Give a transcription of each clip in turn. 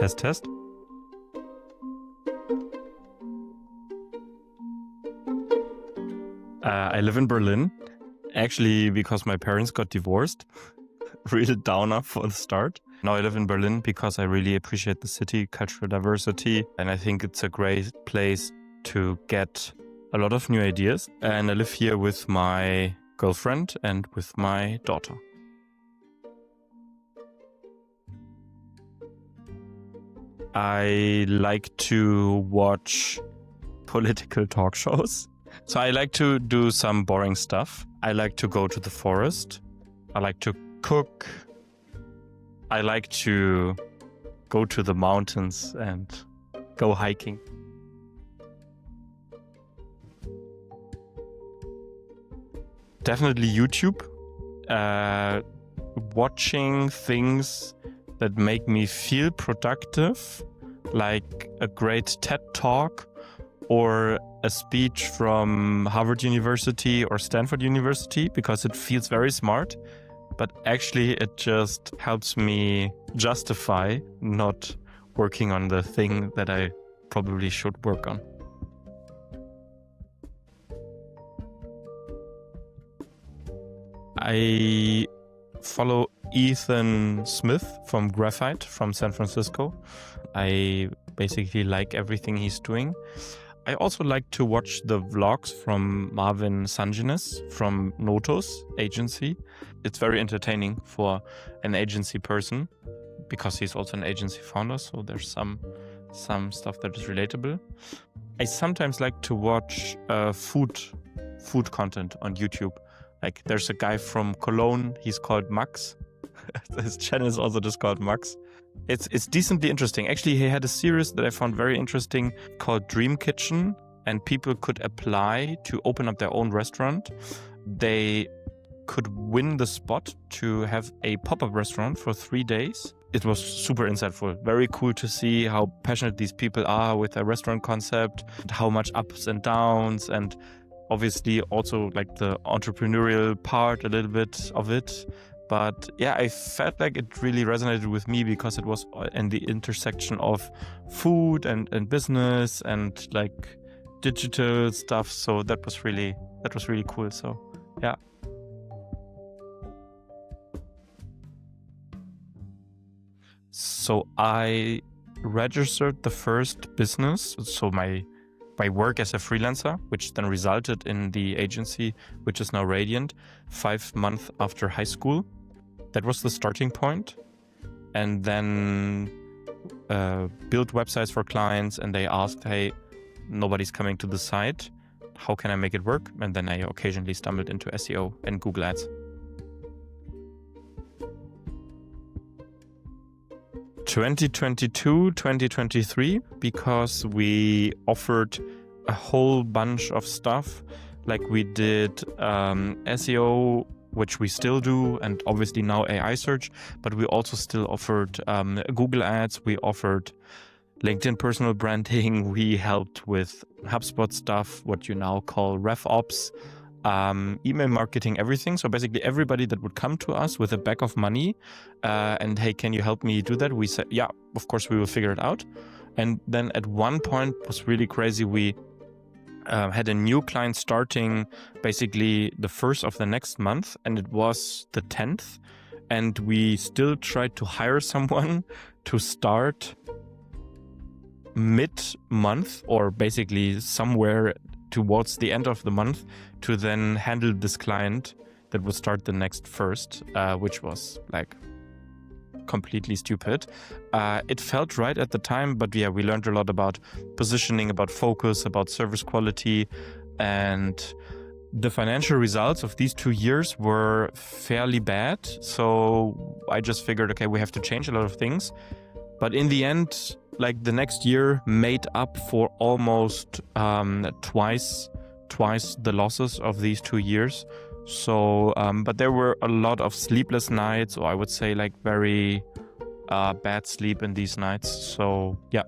Test, test. I live in Berlin, actually because my parents got divorced. Real downer for the start. Now I live in Berlin because I really appreciate the city, cultural diversity, and I think it's a great place to get a lot of new ideas. And I live here with my girlfriend and with my daughter. I like to watch political talk shows. So I like to do some boring stuff. I like to go to the forest. I like to cook. I like to go to the mountains and go hiking. Definitely YouTube. Watching things that make me feel productive, like a great TED Talk or a speech from Harvard University or Stanford University, because it feels very smart, but actually it just helps me justify not working on the thing that I probably should work on. I follow Ethan Smith from Graphite from San Francisco. I basically like everything he's doing. I also like to watch the vlogs from Marvin Sanginis from Notos agency. It's very entertaining for an agency person because he's also an agency founder, so there's some stuff that is relatable. I sometimes like to watch food content on YouTube. Like there's a guy from Cologne, he's called Max. His channel is also just called Max. It's decently interesting. Actually, he had a series that I found very interesting called Dream Kitchen, and people could apply to open up their own restaurant. They could win the spot to have a pop-up restaurant for 3 days. It was super insightful. Very cool to see how passionate these people are with their restaurant concept, and how much ups and downs, and obviously also like the entrepreneurial part, a little bit of it. But yeah, I felt like it really resonated with me because it was in the intersection of food and business and like digital stuff. So that was really cool. So yeah. So I registered the first business. So my work as a freelancer, which then resulted in the agency, which is now Radyant, 5 months after high school. That was the starting point. And then built websites for clients, and they asked, hey, nobody's coming to the site. How can I make it work? And then I occasionally stumbled into SEO and Google Ads. 2022, 2023, because we offered a whole bunch of stuff. Like we did SEO, which we still do, and obviously now AI search, but we also still offered Google Ads, we offered LinkedIn personal branding, we helped with HubSpot stuff, what you now call RevOps, email marketing, everything. So basically everybody that would come to us with a bag of money and hey, can you help me do that? We said, yeah, of course we will figure it out. And then at one point it was really crazy. We had a new client starting basically the first of the next month, and it was the 10th. And we still tried to hire someone to start mid-month or basically somewhere towards the end of the month to then handle this client that would start the next first, which was like completely stupid. It felt right at the time, but yeah, we learned a lot about positioning, about focus, about service quality, and the financial results of these 2 years were fairly bad. So I just figured, okay, we have to change a lot of things. But in the end, like the next year made up for almost twice the losses of these 2 years. So, but there were a lot of sleepless nights, or I would say like very bad sleep in these nights. So yeah,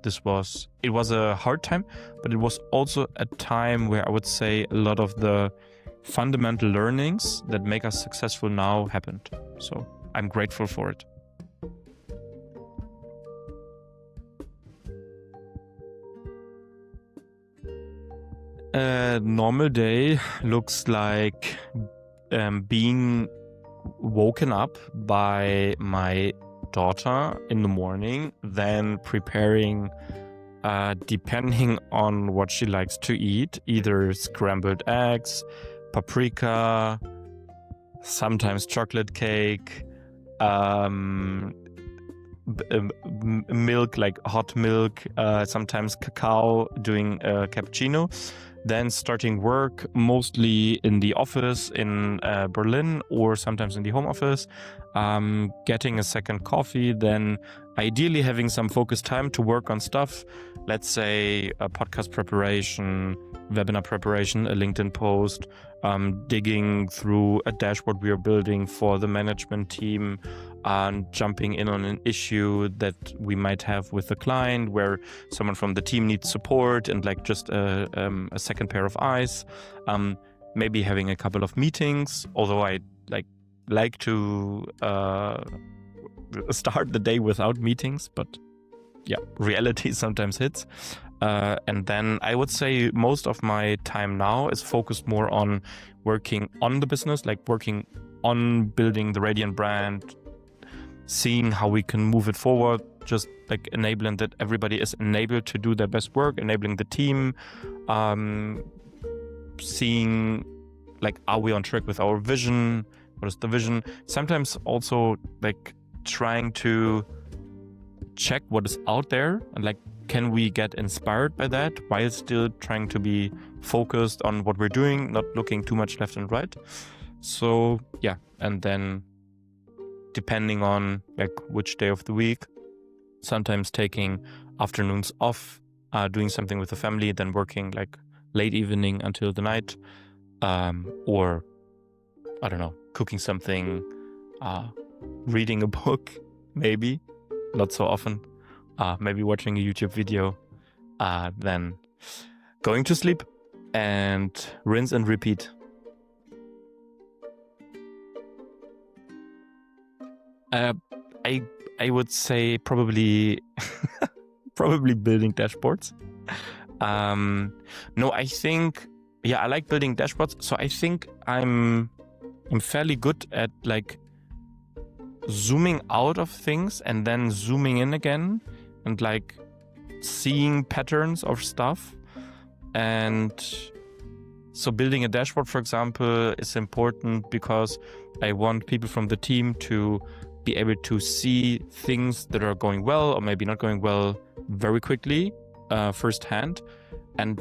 it was a hard time, but it was also a time where I would say a lot of the fundamental learnings that make us successful now happened. So I'm grateful for it. A normal day looks like being woken up by my daughter in the morning, then preparing, depending on what she likes to eat, either scrambled eggs, paprika, sometimes chocolate cake, milk, like hot milk, sometimes cacao, doing a cappuccino, then starting work mostly in the office in Berlin or sometimes in the home office, getting a second coffee, then ideally having some focused time to work on stuff, let's say a podcast preparation, webinar preparation, a LinkedIn post, digging through a dashboard we are building for the management team, and jumping in on an issue that we might have with a client where someone from the team needs support and like just a second pair of eyes. Maybe having a couple of meetings, although I like to start the day without meetings, but yeah, reality sometimes hits. And then I would say most of my time now is focused more on working on the business, like working on building the Radyant brand, seeing how we can move it forward, just like enabling that everybody is enabled to do their best work, enabling the team, seeing like, are we on track with our vision? What is the vision? Sometimes also like trying to check what is out there and like, can we get inspired by that while still trying to be focused on what we're doing, not looking too much left and right. So yeah, and then depending on like which day of the week, sometimes taking afternoons off, doing something with the family, then working like late evening until the night, or I don't know, cooking something, reading a book, maybe, not so often, maybe watching a YouTube video, then going to sleep and rinse and repeat. I would say probably building dashboards. No, I think, yeah, I like building dashboards. So I think I'm fairly good at like zooming out of things and then zooming in again and like seeing patterns of stuff. And so building a dashboard, for example, is important because I want people from the team to be able to see things that are going well or maybe not going well very quickly, firsthand. And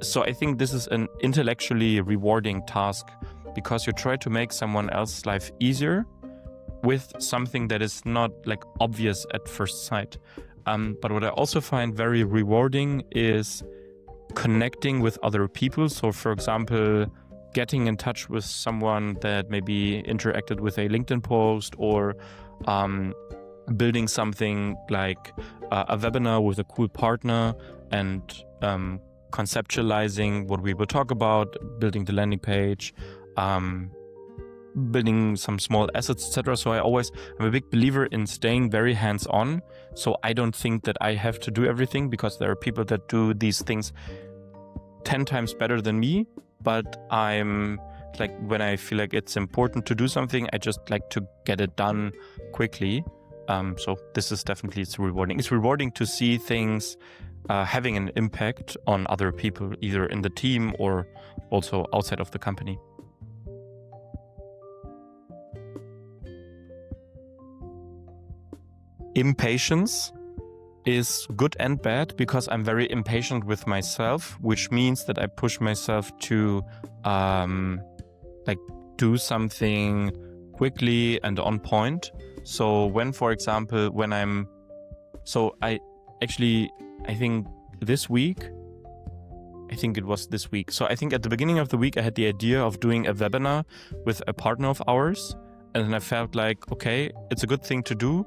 so I think this is an intellectually rewarding task because you try to make someone else's life easier with something that is not like obvious at first sight. But what I also find very rewarding is connecting with other people. So for example, getting in touch with someone that maybe interacted with a LinkedIn post or building something like a webinar with a cool partner and conceptualizing what we will talk about, building the landing page, building some small assets, etc. So I'm a big believer in staying very hands-on. So I don't think that I have to do everything because there are people that do these things 10 times better than me. But I'm like, when I feel like it's important to do something, I just like to get it done quickly. So this is definitely, it's rewarding. It's rewarding to see things having an impact on other people, either in the team or also outside of the company. Impatience is good and bad because I'm very impatient with myself, which means that I push myself to like do something quickly and on point. So when, for example, I think this week, So I think at the beginning of the week, I had the idea of doing a webinar with a partner of ours. And then I felt like, okay, it's a good thing to do.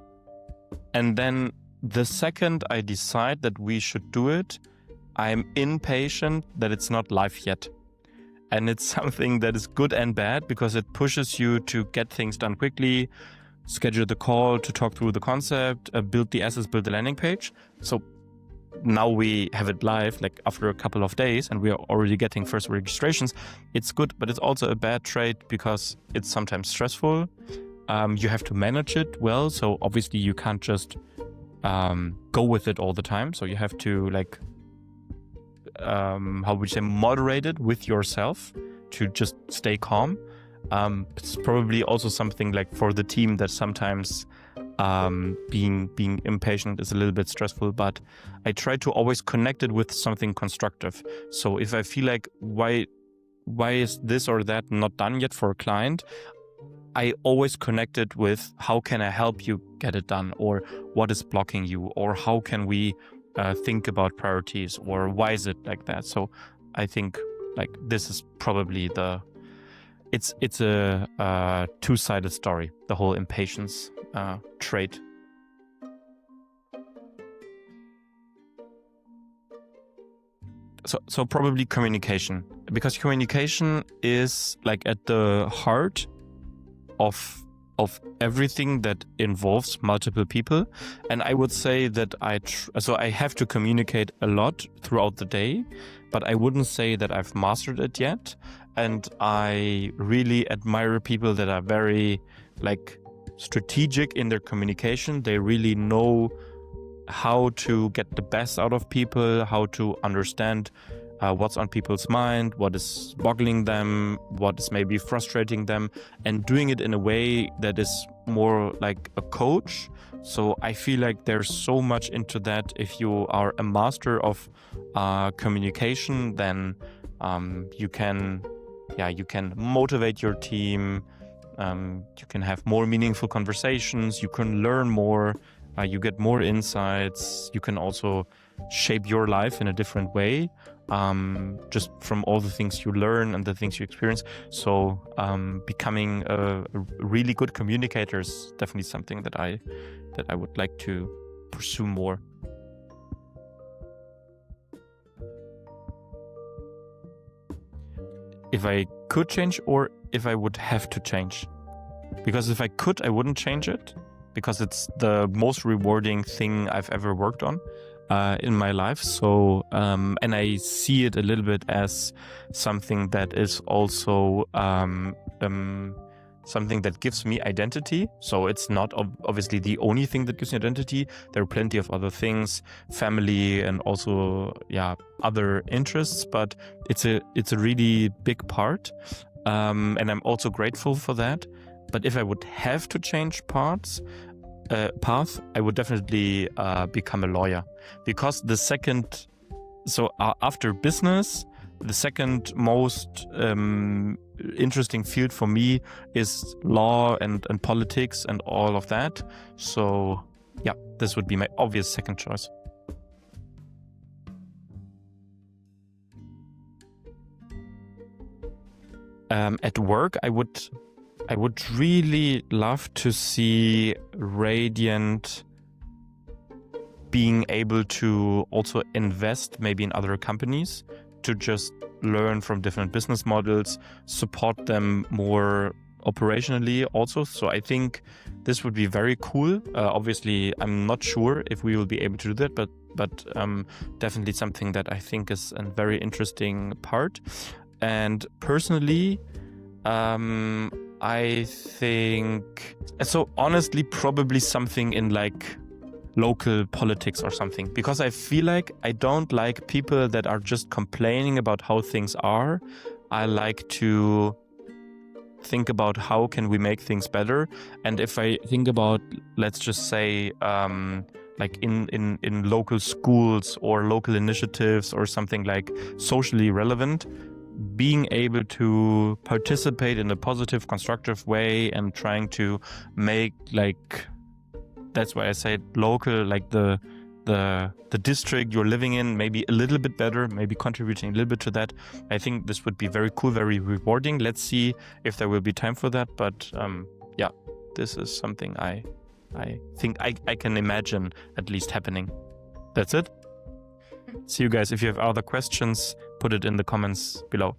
And then the second I decide that we should do it, I'm impatient that it's not live yet. And it's something that is good and bad because it pushes you to get things done quickly, schedule the call to talk through the concept, build the assets, build the landing page. So now we have it live, like after a couple of days, and we are already getting first registrations. It's good, but it's also a bad trade because it's sometimes stressful. You have to manage it well. So obviously you can't just go with it all the time. So you have to like, how would you say, moderate it with yourself to just stay calm. It's probably also something like for the team that sometimes being impatient is a little bit stressful, but I try to always connect it with something constructive. So if I feel like why is this or that not done yet for a client, I always connect it with how can I help you get it done, or what is blocking you, or how can we think about priorities, or why is it like that. So I think like this is probably it's a two-sided story, the whole impatience trait. So probably communication, because communication is like at the heart of everything that involves multiple people. And I would say that I have to communicate a lot throughout the day, but I wouldn't say that I've mastered it yet. And I really admire people that are very like strategic in their communication. They really know how to get the best out of people, how to understand what's on people's mind, what is boggling them, what is maybe frustrating them, and doing it in a way that is more like a coach. So I feel like there's so much into that. If you are a master of communication, then you can motivate your team. You can have more meaningful conversations. You can learn more. You get more insights. You can also shape your life in a different way, just from all the things you learn and the things you experience. So becoming a really good communicator is definitely something that I would like to pursue more. If I could change, or if I would have to change. Because if I could, I wouldn't change it, because it's the most rewarding thing I've ever worked on in my life. So, and I see it a little bit as something that is also something that gives me identity. So it's not obviously the only thing that gives me identity. There are plenty of other things, family, and also other interests, but it's a really big part. And I'm also grateful for that. But if I would have to change path, I would definitely become a lawyer, because after business, the second most interesting field for me is law and politics and all of that. So yeah, this would be my obvious second choice. At work, I would really love to see Radyant being able to also invest maybe in other companies, to just learn from different business models, support them more operationally also. So I think this would be very cool. Obviously, I'm not sure if we will be able to do that, but definitely something that I think is a very interesting part. And personally, I think, so honestly, probably something in like local politics or something, because I feel like I don't like people that are just complaining about how things are. I like to think about how can we make things better. And if I think about, let's just say, like in local schools or local initiatives or something like socially relevant, being able to participate in a positive, constructive way and trying to make, like, that's why I say local, like the district you're living in, maybe a little bit better, maybe contributing a little bit to that. I think this would be very cool, very rewarding. Let's see if there will be time for that. But yeah, this is something I think I can imagine at least happening. That's it. See you guys. If you have other questions, put it in the comments below.